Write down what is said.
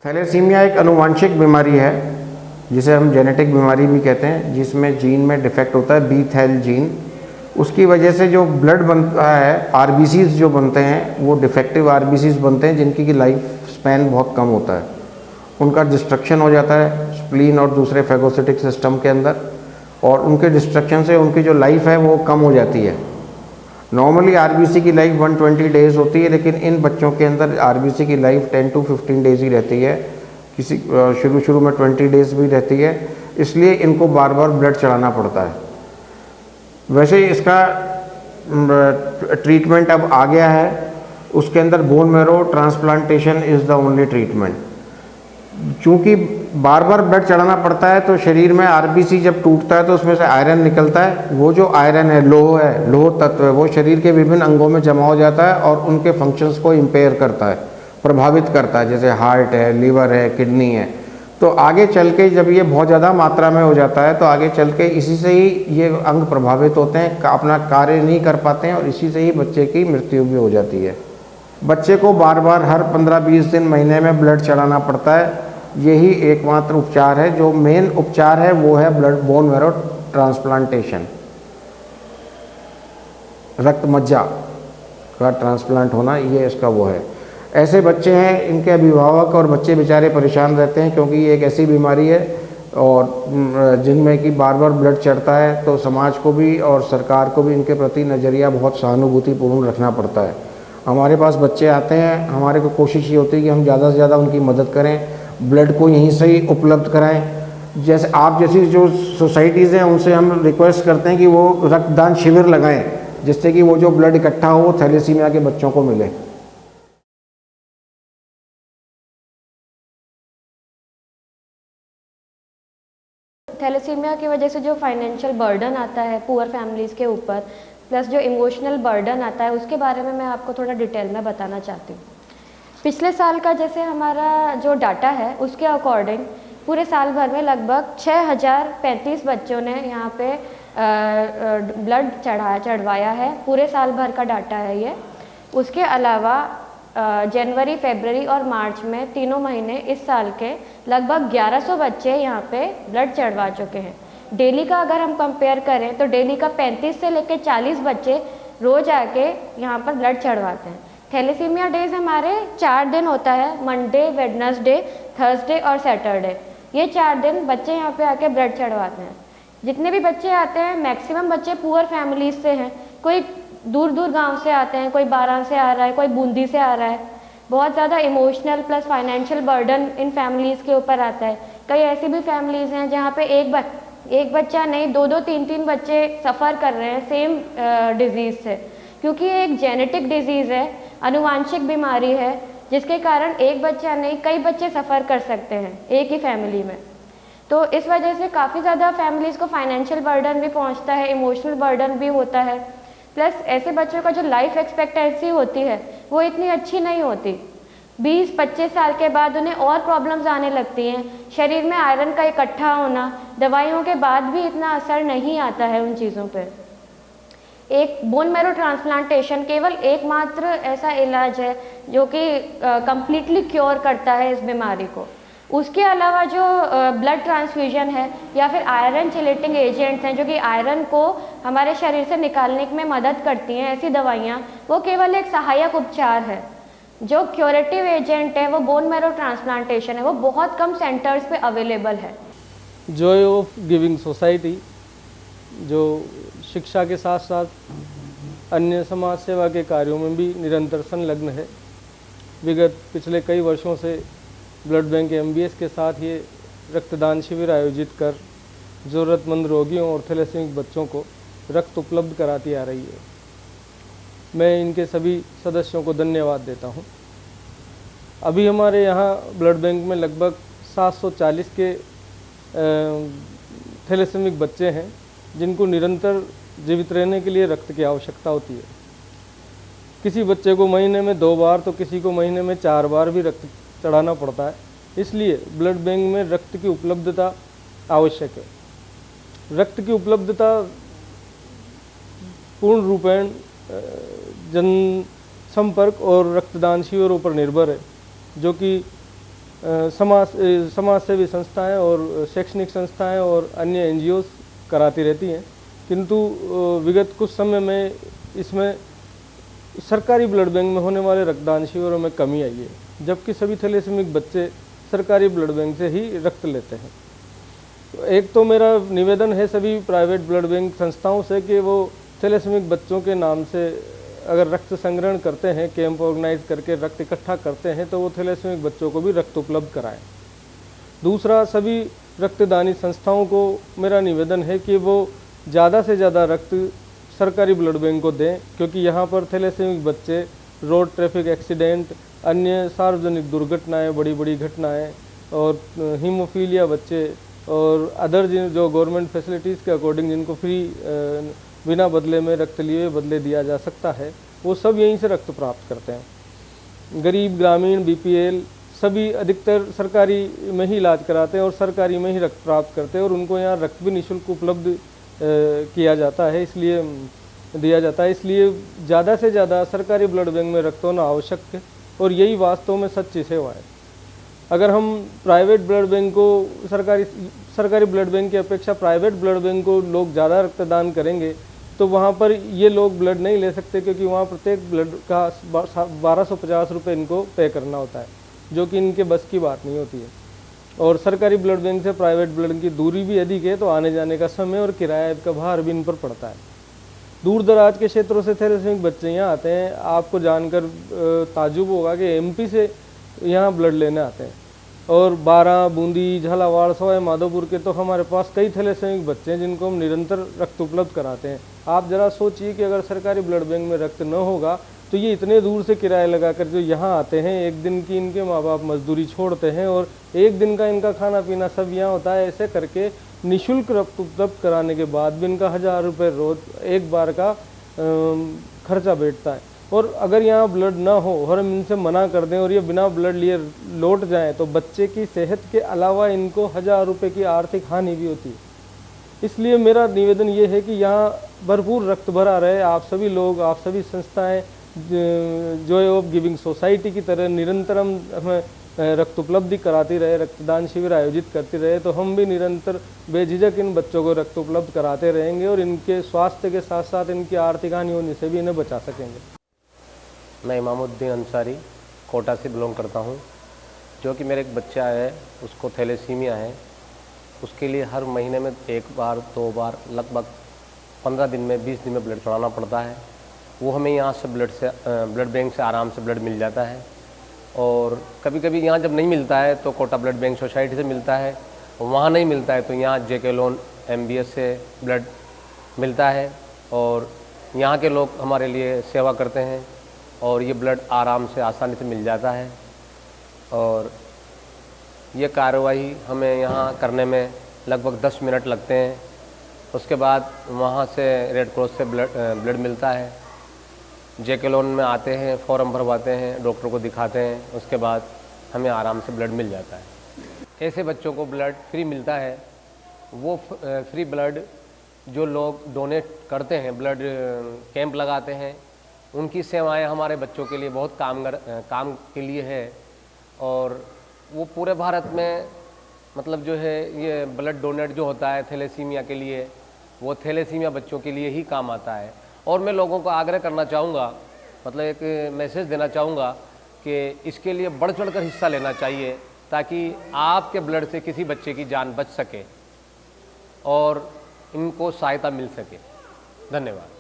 Thalassaemia एक आनुवांशिक बीमारी है जिसे हम जेनेटिक बीमारी भी कहते हैं, जिसमें जीन में डिफेक्ट होता है, बी थैल जीन। उसकी वजह से जो ब्लड बनता है, आरबीसीज जो बनते हैं वो डिफेक्टिव आरबीसीज बनते हैं, जिनकी की लाइफ स्पैन बहुत कम होता है। उनका डिस्ट्रक्शन हो जाता है स्प्लीन और दूसरे फैगोसिटिक सिस्टम के अंदर, और उनके डिस्ट्रक्शन से उनकी जो लाइफ है वो कम हो जाती है। नॉर्मली आरबीसी की लाइफ 120 डेज़ होती है, लेकिन इन बच्चों के अंदर आरबीसी की लाइफ 10 to 15 डेज़ ही रहती है। किसी शुरू में 20 डेज़ भी रहती है, इसलिए इनको बार बार ब्लड चढ़ाना पड़ता है। वैसे इसका ट्रीटमेंट अब आ गया है, उसके अंदर bone marrow transplantation is the only treatment. चूँकि बार बार ब्लड चढ़ाना पड़ता है तो शरीर में आरबीसी जब टूटता है तो उसमें से आयरन निकलता है। वो जो आयरन है, लोह तत्व है, वो शरीर के विभिन्न अंगों में जमा हो जाता है और उनके फंक्शंस को इम्पेयर करता है, प्रभावित करता है, जैसे हार्ट है, लीवर है, किडनी है। तो आगे चल के जब ये बहुत ज़्यादा मात्रा में हो जाता है तो आगे चल के इसी से ही ये अंग प्रभावित होते हैं, अपना कार्य नहीं कर पाते हैं, और इसी से ही बच्चे की मृत्यु भी हो जाती है। बच्चे को बार बार हर 15-20 दिन, महीने में ब्लड चढ़ाना पड़ता है। यही एकमात्र उपचार है, जो मेन उपचार है वो है ब्लड बोन मैरो ट्रांसप्लांटेशन, रक्त मज्जा का ट्रांसप्लांट होना, ये इसका वो है। ऐसे बच्चे हैं, इनके अभिभावक और बच्चे बेचारे परेशान रहते हैं, क्योंकि ये एक ऐसी बीमारी है और जिनमें कि बार बार ब्लड चढ़ता है, तो समाज को भी और सरकार को भी इनके प्रति नज़रिया बहुत सहानुभूतिपूर्ण रखना पड़ता है। हमारे पास बच्चे आते हैं, हमारे को कोशिश ये होती है कि हम ज़्यादा से ज़्यादा उनकी मदद करें, ब्लड को यहीं से ही उपलब्ध कराएं। जैसे आप जैसी जो सोसाइटीज़ हैं उनसे हम रिक्वेस्ट करते हैं कि वो रक्तदान शिविर लगाएं, जिससे कि वो जो ब्लड इकट्ठा हो वो थैलेसीमिया के बच्चों को मिले। थैलेसीमिया की वजह से जो फाइनेंशियल बर्डन आता है पुअर फैमिलीज़ के ऊपर, प्लस जो इमोशनल बर्डन आता है, उसके बारे में मैं आपको थोड़ा डिटेल में बताना चाहती हूँ। पिछले साल का जैसे हमारा जो डाटा है उसके अकॉर्डिंग पूरे साल भर में लगभग 6035 बच्चों ने यहाँ पे ब्लड चढ़वाया है। पूरे साल भर का डाटा है ये। उसके अलावा जनवरी, फरवरी और मार्च में तीनों महीने इस साल के लगभग 1100 बच्चे यहाँ पे ब्लड चढ़वा चुके हैं। डेली का अगर हम कंपेयर करें तो डेली का 35 से लेकर 40 बच्चे रोज़ आके यहाँ पर ब्लड चढ़वाते हैं। थैलेसीमिया डेज हमारे 4 दिन होता है, मंडे, वेडनेसडे, थर्सडे और सैटरडे। ये 4 दिन बच्चे यहाँ पे आके ब्लड चढ़वाते हैं। जितने भी बच्चे आते हैं, मैक्सिमम बच्चे पुअर फैमिलीज से हैं। कोई दूर दूर गांव से आते हैं, कोई बारां से आ रहा है, कोई बूंदी से आ रहा है। बहुत ज़्यादा emotional plus financial burden in families के ऊपर आता है। कई ऐसी भी फैमिलीज़ हैं जहाँ पे एक बच्चा नहीं, 2-2, 3-3 बच्चे सफ़र कर रहे हैं सेम डिज़ीज़ से, क्योंकि ये एक जेनेटिक डिज़ीज़ है, आनुवांशिक बीमारी है, जिसके कारण एक बच्चा नहीं कई बच्चे सफ़र कर सकते हैं एक ही फैमिली में। तो इस वजह से काफ़ी ज़्यादा फैमिलीज़ को फाइनेंशियल बर्डन भी पहुंचता है, इमोशनल बर्डन भी होता है। प्लस ऐसे बच्चों का जो लाइफ एक्सपेक्टेंसी होती है वो इतनी अच्छी नहीं होती। 20-25 साल के बाद उन्हें और प्रॉब्लम्स आने लगती हैं। शरीर में आयरन का इकट्ठा होना, दवाइयों के बाद भी इतना असर नहीं आता है उन चीज़ों पर। एक बोन मैरो ट्रांसप्लांटेशन केवल एकमात्र ऐसा इलाज है जो कि कम्प्लीटली क्योर करता है इस बीमारी को। उसके अलावा जो ब्लड ट्रांसफ्यूजन है या फिर आयरन चिलेटिंग एजेंट्स हैं जो कि आयरन को हमारे शरीर से निकालने में मदद करती हैं, ऐसी दवाइयाँ, वो केवल एक सहायक उपचार है। जो क्योरेटिव एजेंट है वो बोन मैरो ट्रांसप्लांटेशन है, वो बहुत कम सेंटर्स पे अवेलेबल है। जॉय ऑफ गिविंग सोसाइटी जो शिक्षा के साथ साथ अन्य समाज सेवा के कार्यों में भी निरंतर संलग्न है। विगत पिछले कई वर्षों से ब्लड बैंक MBS के साथ ये रक्तदान शिविर आयोजित कर ज़रूरतमंद रोगियों और थैलेसीमिक बच्चों को रक्त उपलब्ध कराती आ रही है। मैं इनके सभी सदस्यों को धन्यवाद देता हूँ। अभी हमारे यहाँ ब्लड बैंक में लगभग 740 के थैलेसीमिक बच्चे हैं जिनको निरंतर जीवित रहने के लिए रक्त की आवश्यकता होती है। किसी बच्चे को महीने में 2 बार तो किसी को महीने में 4 बार भी रक्त चढ़ाना पड़ता है। इसलिए ब्लड बैंक में रक्त की उपलब्धता आवश्यक है। रक्त की उपलब्धता पूर्ण रूपेण जन संपर्क और रक्तदान शिविरों पर निर्भर है, जो कि समाज सेवी संस्थाएं और शैक्षणिक संस्थाएं और अन्य एनजीओ कराती रहती हैं, किंतु विगत कुछ समय में इसमें सरकारी ब्लड बैंक में होने वाले रक्तदान शिविरों में कमी आई है, जबकि सभी थैलेसीमिक बच्चे सरकारी ब्लड बैंक से ही रक्त लेते हैं। एक तो मेरा निवेदन है सभी प्राइवेट ब्लड बैंक संस्थाओं से कि वो थैलेसीमिक बच्चों के नाम से अगर रक्त संग्रहण करते हैं, कैंप ऑर्गेनाइज करके रक्त इकट्ठा करते हैं, तो वो थैलेसीमिक बच्चों को भी रक्त उपलब्ध कराएं। दूसरा, सभी रक्तदानी संस्थाओं को मेरा निवेदन है कि वो ज़्यादा से ज़्यादा रक्त सरकारी ब्लड बैंक को दें, क्योंकि यहाँ पर थैलेसीमिक बच्चे रोड ट्रैफिक एक्सीडेंट, अन्य सार्वजनिक दुर्घटनाएं, बड़ी बड़ी घटनाएं और हीमोफीलिया बच्चे और अदर जो गवर्नमेंट फैसिलिटीज़ के अकॉर्डिंग जिनको फ्री बिना बदले में रक्त लिए बदले दिया जा सकता है, वो सब यहीं से रक्त प्राप्त करते हैं। गरीब, ग्रामीण, बीपीएल सभी अधिकतर सरकारी में ही इलाज कराते हैं और सरकारी में ही रक्त प्राप्त करते हैं और उनको यहाँ रक्त भी निःशुल्क उपलब्ध किया जाता है, इसलिए दिया जाता है। इसलिए ज़्यादा से ज़्यादा सरकारी ब्लड बैंक में रक्त होना आवश्यक है और यही वास्तव में सच्ची सेवा है। अगर हम प्राइवेट ब्लड बैंक को सरकारी ब्लड बैंक की अपेक्षा प्राइवेट ब्लड बैंक को लोग ज़्यादा रक्तदान करेंगे तो वहाँ पर ये लोग ब्लड नहीं ले सकते, क्योंकि वहाँ प्रत्येक ब्लड का 1250 रुपये इनको पे करना होता है, जो कि इनके बस की बात नहीं होती है। और सरकारी ब्लड बैंक से प्राइवेट ब्लड की दूरी भी अधिक है, तो आने जाने का समय और किराया का भार भी इन पर पड़ता है। दूर दराज के क्षेत्रों से थैलेसीमिक बच्चे यहाँ आते हैं। आपको जानकर ताज्जुब होगा कि एमपी से यहाँ ब्लड लेने आते हैं और बारां, बूंदी, झालावाड़, सवाई माधोपुर के तो हमारे पास कई थैलेसीमिक बच्चे हैं जिनको हम निरंतर रक्त उपलब्ध कराते हैं। आप ज़रा सोचिए कि अगर सरकारी ब्लड बैंक में रक्त न होगा तो ये इतने दूर से किराया लगाकर जो यहाँ आते हैं, एक दिन की इनके माँ बाप मजदूरी छोड़ते हैं और एक दिन का इनका खाना पीना सब यहाँ होता है। ऐसे करके निःशुल्क रक्त उपलब्ध कराने के बाद भी इनका 1000 रुपये रोज एक बार का खर्चा बैठता है। और अगर यहाँ ब्लड ना हो और हम इनसे मना कर दें और ये बिना ब्लड लिए लौट जाएं तो बच्चे की सेहत के अलावा इनको 1000 रुपये की आर्थिक हानि भी होती है। इसलिए मेरा निवेदन ये है कि यहाँ भरपूर रक्त भरा रहे। आप सभी लोग, आप सभी संस्थाएं जॉय ऑफ गिविंग सोसाइटी की तरह निरंतर हमें रक्त उपलब्धि कराती रहे, रक्तदान शिविर आयोजित करती रहे, तो हम भी निरंतर बेझिझक इन बच्चों को रक्त उपलब्ध कराते रहेंगे और इनके स्वास्थ्य के साथ साथ इनकी आर्थिक हानि होने से भी इन्हें बचा सकेंगे। मैं इमामुद्दीन अंसारी कोटा से बिलोंग करता हूं, जो कि मेरे एक बच्चा है, उसको थैलेसीमिया है। उसके लिए हर महीने में 1 बार 2 बार लगभग 15 दिन में 20 दिन में ब्लड चढ़ाना पड़ता है। वो हमें यहाँ से ब्लड बैंक से आराम से ब्लड मिल जाता है और कभी कभी यहाँ जब नहीं मिलता है तो कोटा ब्लड बैंक सोसाइटी से मिलता है, वहाँ नहीं मिलता है तो यहाँ जेके लोन MBS से ब्लड मिलता है और यहाँ के लोग हमारे लिए सेवा करते हैं और ये ब्लड आराम से आसानी से मिल जाता है। और ये कार्रवाई हमें यहाँ करने में लगभग 10 मिनट लगते हैं। उसके बाद वहाँ से रेड क्रॉस से ब्लड मिलता है। जेके लोन में आते हैं, फॉर्म भरवाते हैं, डॉक्टर को दिखाते हैं, उसके बाद हमें आराम से ब्लड मिल जाता है। ऐसे बच्चों को ब्लड फ्री मिलता है। वो फ्री ब्लड जो लोग डोनेट करते हैं, ब्लड कैंप लगाते हैं, उनकी सेवाएं हमारे बच्चों के लिए बहुत काम के लिए है और वो पूरे भारत में मतलब जो है ये ब्लड डोनेट जो होता है थैलेसीमिया के लिए, वो थैलेसीमिया बच्चों के लिए ही काम आता है। और मैं लोगों को आग्रह करना चाहूँगा, मतलब एक मैसेज देना चाहूँगा कि इसके लिए बढ़ चढ़कर हिस्सा लेना चाहिए ताकि आपके ब्लड से किसी बच्चे की जान बच सके और इनको सहायता मिल सके। धन्यवाद।